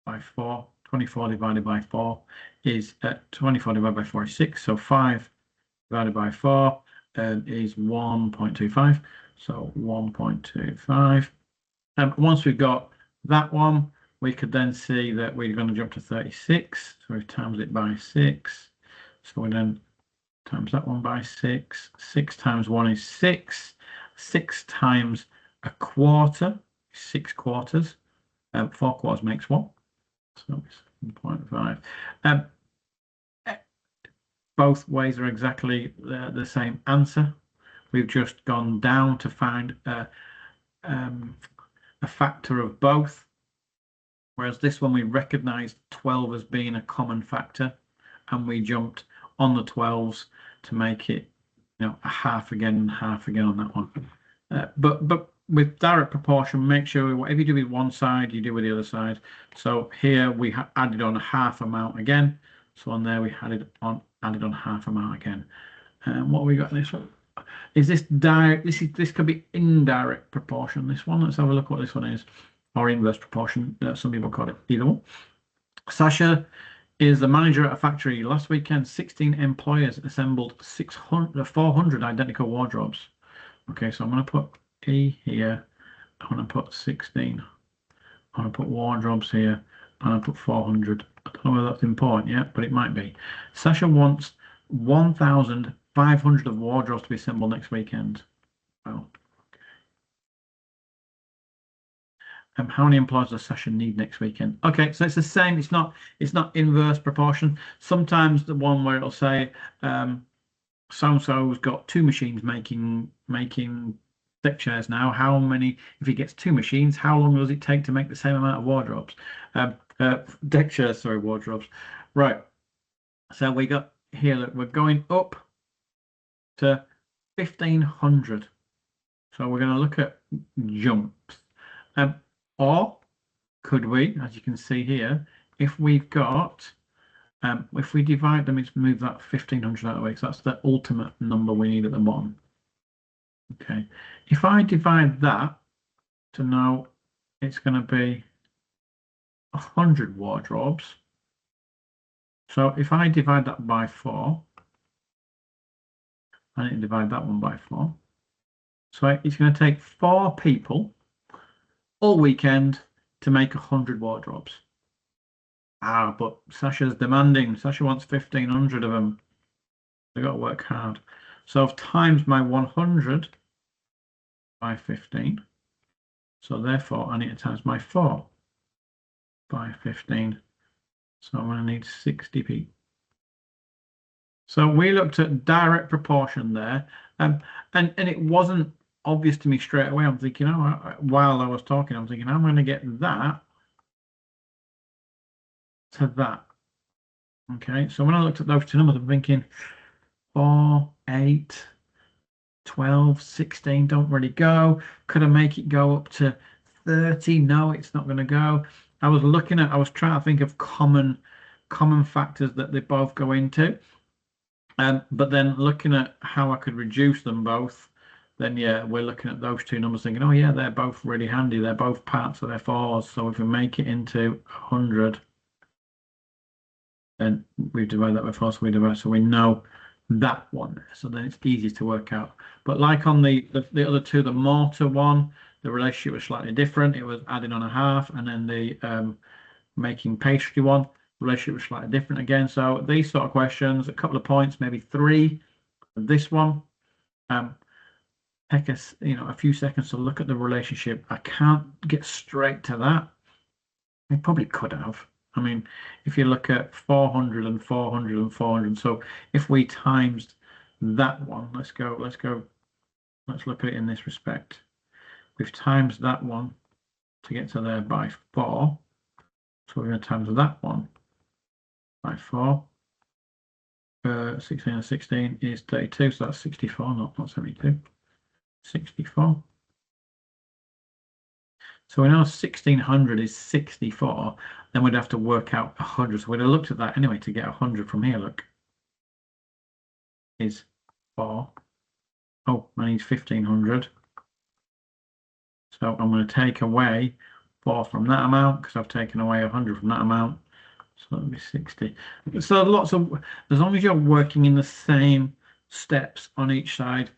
by 4. 24 divided by 4 is 24 divided by 4 is 6. So 5 divided by 4 is 1.25. So 1.25. And once we've got that one, we could then see that we're going to jump to 36. So we times it by 6. So we then times that one by 6. 6 times 1 is 6. 6 times a quarter is 6 quarters. 4 quarters makes 1. So it's 1.5. Both ways are exactly the same answer. We've just gone down to find a factor of both, whereas this one we recognized 12 as being a common factor, and we jumped on the 12s to make it, a half again and half again on that one. But with direct proportion, make sure whatever you do with one side, you do with the other side. So here we added on a half amount again. So on there we added on half amount again. And what have we got in this one? Is this direct? This could be indirect proportion. This one. Let's have a look what this one is, or inverse proportion. Some people call it either one. Sasha is the manager at a factory. Last weekend, 16 employers assembled 400 identical wardrobes. Okay, so I'm going to put E here. I'm going to put 16. I'm going to put wardrobes here. And I put 400. I don't know whether that's important yet, but it might be. Sasha wants 1,500 of wardrobes to be assembled next weekend. Well, how many employees does Sasha need next weekend? Okay, so it's the same. It's not inverse proportion. Sometimes the one where it'll say so-and-so's got 2 machines making deck chairs now. How many? If he gets 2 machines, how long does it take to make the same amount of wardrobes? Deck chairs, sorry, wardrobes. Right. So we got here that we're going up to 1,500. So we're going to look at jumps. Or could we, as you can see here, if we've got, if we divide them, it's move that 1,500 out of the way, so that's the ultimate number we need at the bottom. Okay, if I divide that to now, it's going to be 100 wardrobes. So if I divide that by 4, I need to divide that one by 4. So it's going to take 4 people all weekend to make 100 wardrobes. But Sasha's demanding. Sasha wants 1,500 of them. They've got to work hard. So I've times my 100 by 15. So therefore, I need to times my 4 by 15. So I'm going to need 60 people. So we looked at direct proportion there, and it wasn't obvious to me straight away. I'm thinking, while I was talking, I'm thinking, I'm going to get that to that. Okay, so when I looked at those two numbers, I'm thinking 4, 8, 12, 16 don't really go. Could I make it go up to 30? No, it's not going to go. I was trying to think of common factors that they both go into. But then looking at how I could reduce them both, then yeah, we're looking at those two numbers thinking, oh yeah, they're both really handy. They're both parts of their 4s. So if we make it into 100, then we divide that by 4, so we know that one. So then it's easy to work out. But like on the other two, the mortar one, the relationship was slightly different. It was adding on a half, and then the making pastry one, relationship was slightly different again. So these sort of questions, a couple of points, maybe 3. This one, take us, a few seconds to look at the relationship. I can't get straight to that. I probably could have. I mean, if you look at 400 and 400 and 400, so if we times that one, let's look at it in this respect. We've times that one to get to there by 4. So we're going to times that one by 4. 16 and 16 is 32, so that's 64, not 72. 64. So we know 1,600 is 64. Then we'd have to work out 100. So we'd have looked at that anyway to get 100 from here. Look, is 4. Oh, I need 1,500. So I'm going to take away 4 from that amount because I've taken away 100 from that amount. So that'll be 60. So as long as you're working in the same steps on each side,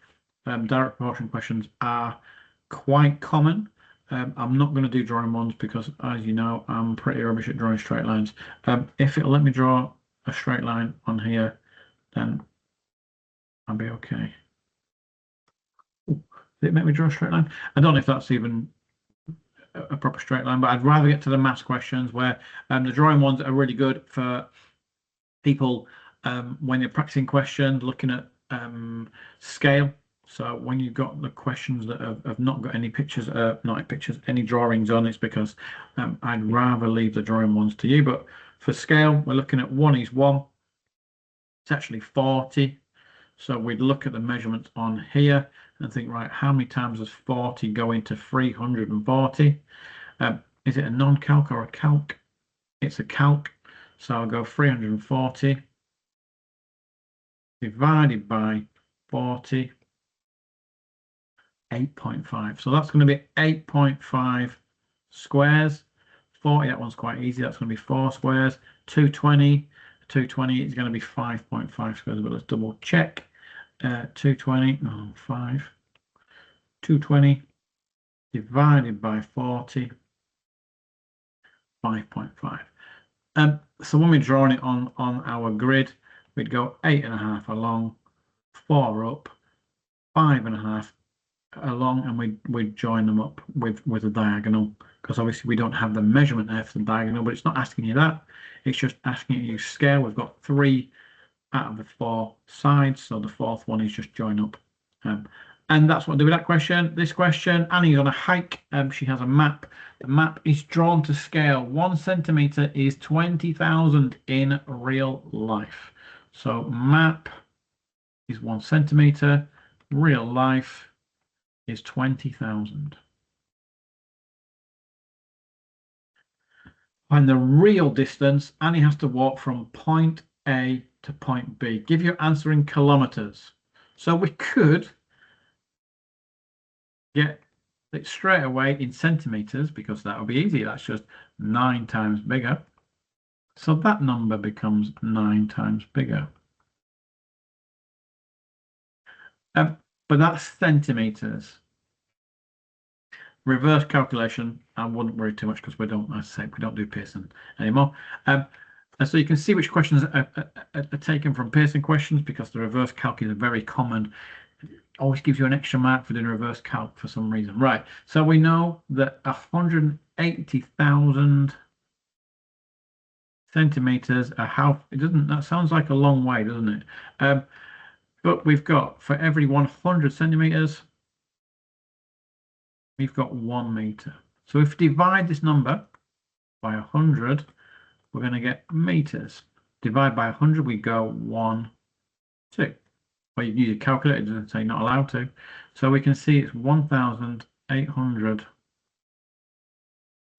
direct proportion questions are quite common. I'm not going to do drawing ones because, as you know, I'm pretty rubbish at drawing straight lines. If it'll let me draw a straight line on here, then I'll be okay. Ooh, did it make me draw a straight line? I don't know if that's even a proper straight line, but I'd rather get to the maths questions where the drawing ones are really good for people when you're practicing questions, looking at scale. So when you've got the questions that have not got any pictures, any drawings on, it's because I'd rather leave the drawing ones to you. But for scale, we're looking at 1 is 1. It's actually 40. So we'd look at the measurements on here and think, right, how many times does 40 go into 340? Is it a non-calc or a calc? It's a calc. So I'll go 340 divided by 40. 8.5. So that's going to be 8.5 squares. 40, that one's quite easy. That's going to be 4 squares. 220 220 is going to be 5.5 squares, but let's double check. 220, oh, 5. 220 divided by 40, 5.5. So when we're drawing it on our grid, we'd go 8.5 along, 4 up, 5.5 along, and we'd join them up with a diagonal, because obviously we don't have the measurement there for the diagonal, but it's not asking you that. It's just asking you to use scale. We've got 3 out of the 4 sides, so the 4th one is just join up. And that's what I do with that question. This question, Annie's on a hike. She has a map. The map is drawn to scale. 1 centimeter is 20,000 in real life. So map is 1 centimeter. Real life is 20,000. And the real distance, Annie has to walk from point A to point B. Give your answer in kilometers. So we could get it straight away in centimeters, because that would be easy. That's just 9 times bigger. So that number becomes 9 times bigger. But that's centimeters. Reverse calculation, I wouldn't worry too much, because we don't, as I say, we don't do Pearson anymore. And so you can see which questions are taken from Pearson questions, because the reverse calc is a very common. Always gives you an extra mark for doing reverse calc for some reason. Right, so we know that 180,000 centimeters are how, it doesn't, that sounds like a long way, doesn't it? But we've got, for every 100 centimeters, we've got 1 meter. So if we divide this number by 100, we're going to get meters. Divide by 100, we go 1, 2. Well, you can use a calculator, it doesn't say not allowed to. So we can see it's 1,800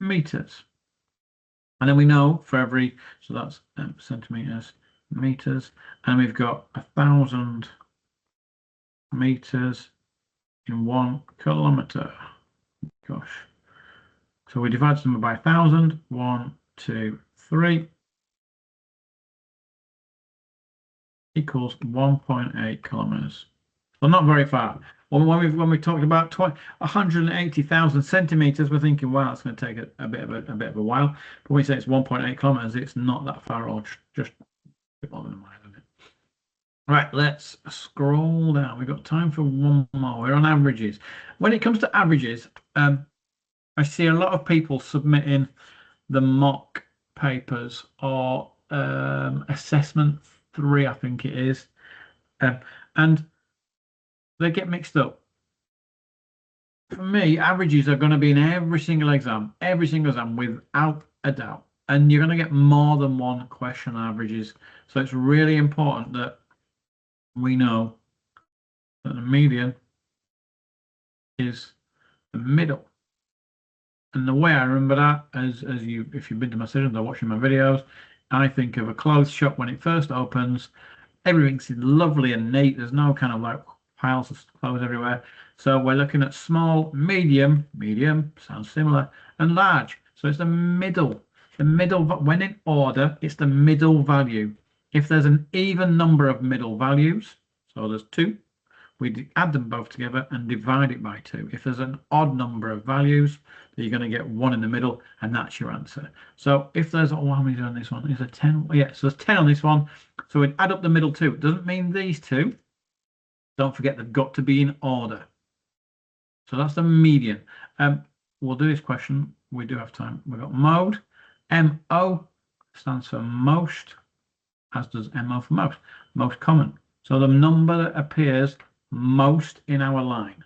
meters. And then we know for every, so that's centimeters, meters, and we've got 1,000 meters in 1 kilometer. Gosh. So we divide this number by 1,000. 1, 2, 3. Equals 1.8 kilometers. So not very far. When we talked about 180,000 centimeters, we're thinking, wow, it's going to take a bit of a while. But when we say it's 1.8 kilometers, it's not that far, or just a bit more than a mile, isn't it? Right, let's scroll down. We've got time for one more. We're on averages. When it comes to averages, I see a lot of people submitting the mock papers, or assessment 3, I think it is, and they get mixed up. For me, averages are going to be in every single exam without a doubt, and you're going to get more than one question on averages. So it's really important that we know that the median is the middle. And the way I remember that, if you've been to my sessions or watching my videos, I think of a clothes shop when it first opens. Everything's lovely and neat. There's no kind of like piles of clothes everywhere. So we're looking at small, medium sounds similar, and large. So it's the middle. When in order, it's the middle value. If there's an even number of middle values, so there's 2, we add them both together and divide it by 2. If there's an odd number of values, you're going to get 1 in the middle, and that's your answer. So if there's, how many on this one? Is there 10? Yeah, so there's 10 on this one. So we'd add up the middle 2. It doesn't mean these 2. Don't forget, they've got to be in order. So that's the median. We'll do this question. We do have time. We've got mode. MO stands for most, as does MO for most. Most common. So the number that appears most in our line.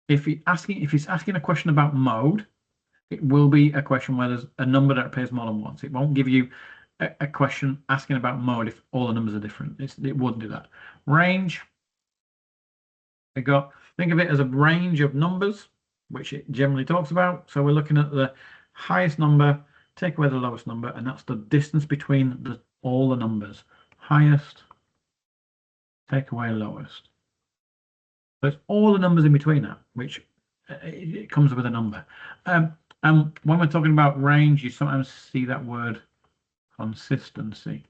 If it's asking a question about mode, it will be a question where there's a number that appears more than once. It won't give you a question asking about mode if all the numbers are different. It wouldn't do that. Range. Think of it as a range of numbers, which it generally talks about. So we're looking at the highest number, take away the lowest number, and that's the distance between all the numbers. Highest, take away lowest. So it's all the numbers in between that, which it comes with a number. And when we're talking about range, you sometimes see that word consistency.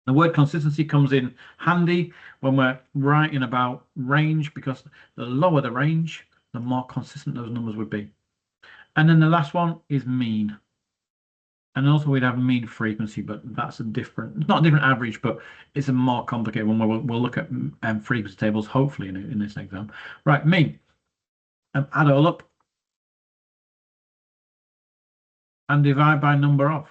The word consistency comes in handy when we're writing about range, because the lower the range, the more consistent those numbers would be. And then the last one is mean. And also we'd have mean frequency, but that's a different, it's not a different average, but it's a more complicated one where we'll look at frequency tables, hopefully in this exam. Right, mean. Add all up and divide by number of.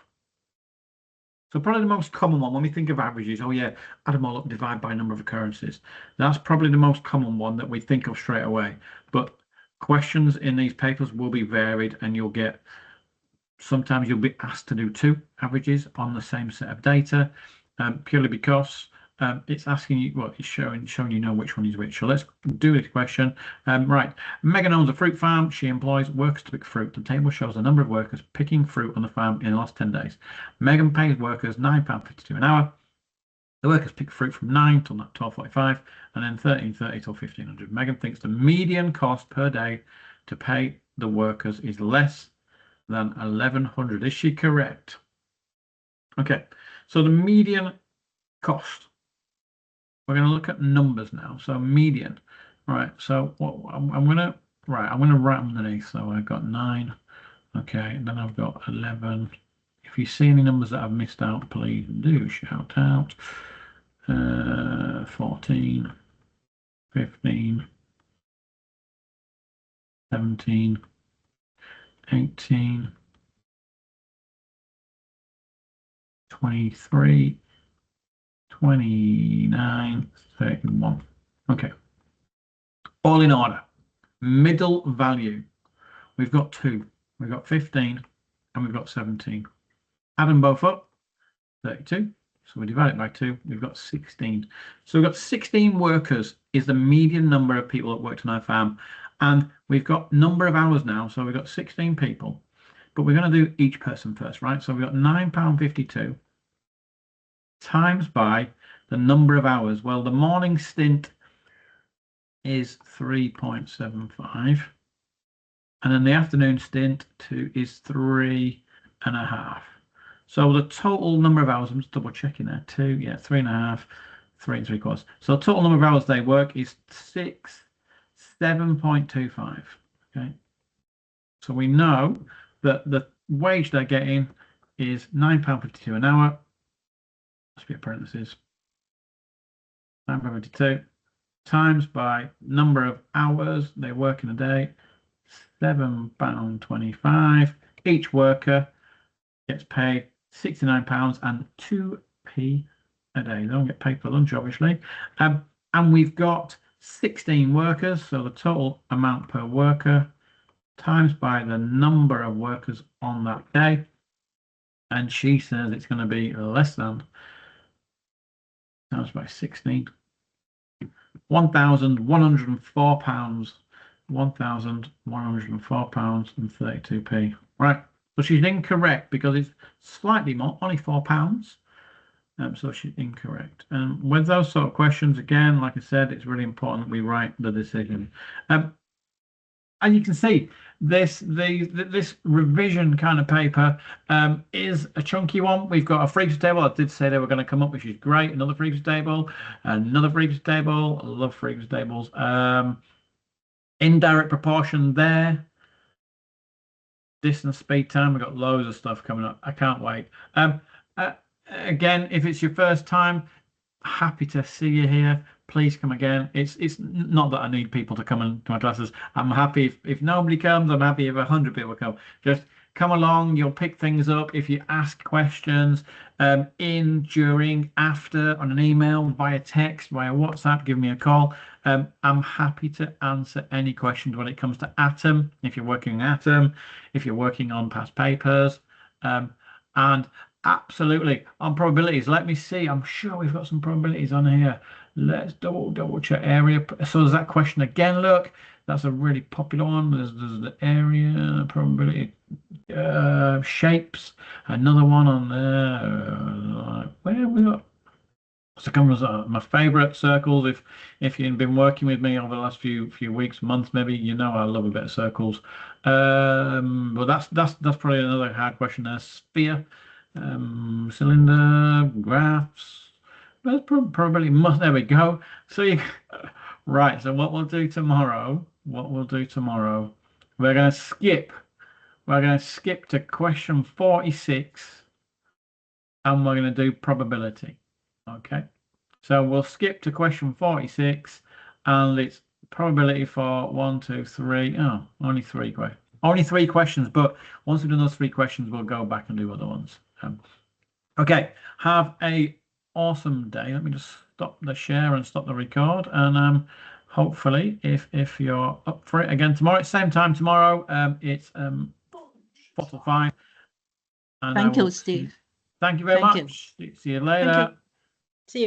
So probably the most common one when we think of averages, oh yeah, add them all up, divide by number of occurrences. That's probably the most common one that we think of straight away. But questions in these papers will be varied, and you'll get, sometimes you'll be asked to do 2 averages on the same set of data, purely because it's asking you, well, it's showing you know which one is which. So let's do this question. Right, Megan owns a fruit farm. She employs workers to pick fruit. The table shows the number of workers picking fruit on the farm in the last 10 days. Megan pays workers £9.52 an hour. The workers pick fruit from 9 till 12:45, and then 13:30 till 1500. Megan thinks the median cost per day to pay the workers is less than 1100. Is she correct? Okay, so the median cost. We're going to look at numbers now. So median, right? So what I'm going to write underneath. So I've got 9. Okay, and then I've got 11. If you see any numbers that I've missed out, please do shout out. 14, 15, 17, 18, 23, 29, 31. Okay. All in order. Middle value. We've got 2. We've got 15 and we've got 17. Add them both up. 32. So we divide it by 2. We've got 16. So we've got 16 workers is the median number of people that worked on our farm. And we've got number of hours now. So we've got 16 people. But we're going to do each person first, right? So we've got £9.52 times by the number of hours. Well, the morning stint is 3.75, and then the afternoon stint is 3.5. So the total number of hours, I'm just double checking there, 2, yeah, 3.5, 3 3/4. So the total number of hours they work is 7.25. Okay, so we know that the wage they're getting is £9.52 an hour. Must be a parenthesis. £9.52 times by number of hours they work in a day, £7.25. Each worker gets paid £69.02 a day. They don't get paid for lunch, obviously. And we've got 16 workers, so the total amount per worker times by the number of workers on that day. And she says it's going to be less than, times by 16, £1,104, £1,104.32. Right, so she's incorrect because it's slightly more, only £4. So she's incorrect. And with those sort of questions, again, like I said, it's really important that we write the decision. And you can see this revision kind of paper is a chunky one. We've got a frequency table. I did say they were going to come up, which is great. Another frequency table, another frequency table. I love frequency tables. Indirect proportion there. Distance, speed, time. We've got loads of stuff coming up. I can't wait. Again, if it's your first time, happy to see you here. Please come again. It's not that I need people to come into my classes. I'm happy if nobody comes. I'm happy if 100 people come. Just come along. You'll pick things up. If you ask questions in, during, after, on an email, via text, via WhatsApp, give me a call. I'm happy to answer any questions when it comes to Atom. If you're working on Atom, if you're working on past papers, and absolutely on probabilities. Let me see. I'm sure we've got some probabilities on here. Let's double check area. So there's that question again. Look, that's a really popular one. There's the area probability, shapes. Another one on there. Where have we got? So comes my favorite circles. If you've been working with me over the last few weeks, months, maybe, you know I love a bit of circles. But that's probably another hard question there. Sphere. cylinder, graphs. That's probably must. There we go. So you right. So what we'll do tomorrow? We're going to skip. We're going to skip to question 46, and we're going to do probability. Okay. So we'll skip to question 46, and it's probability for 1, 2, 3. Oh, only three questions. Only three questions. But once we've done those three questions, we'll go back and do other ones. Okay. Have a awesome day. Let me just stop the share and stop the record, and hopefully, if you're up for it again tomorrow, it's same time tomorrow. It's 4 to 5. And Thank you, Steve. Thank you very Thank you. much. See you later.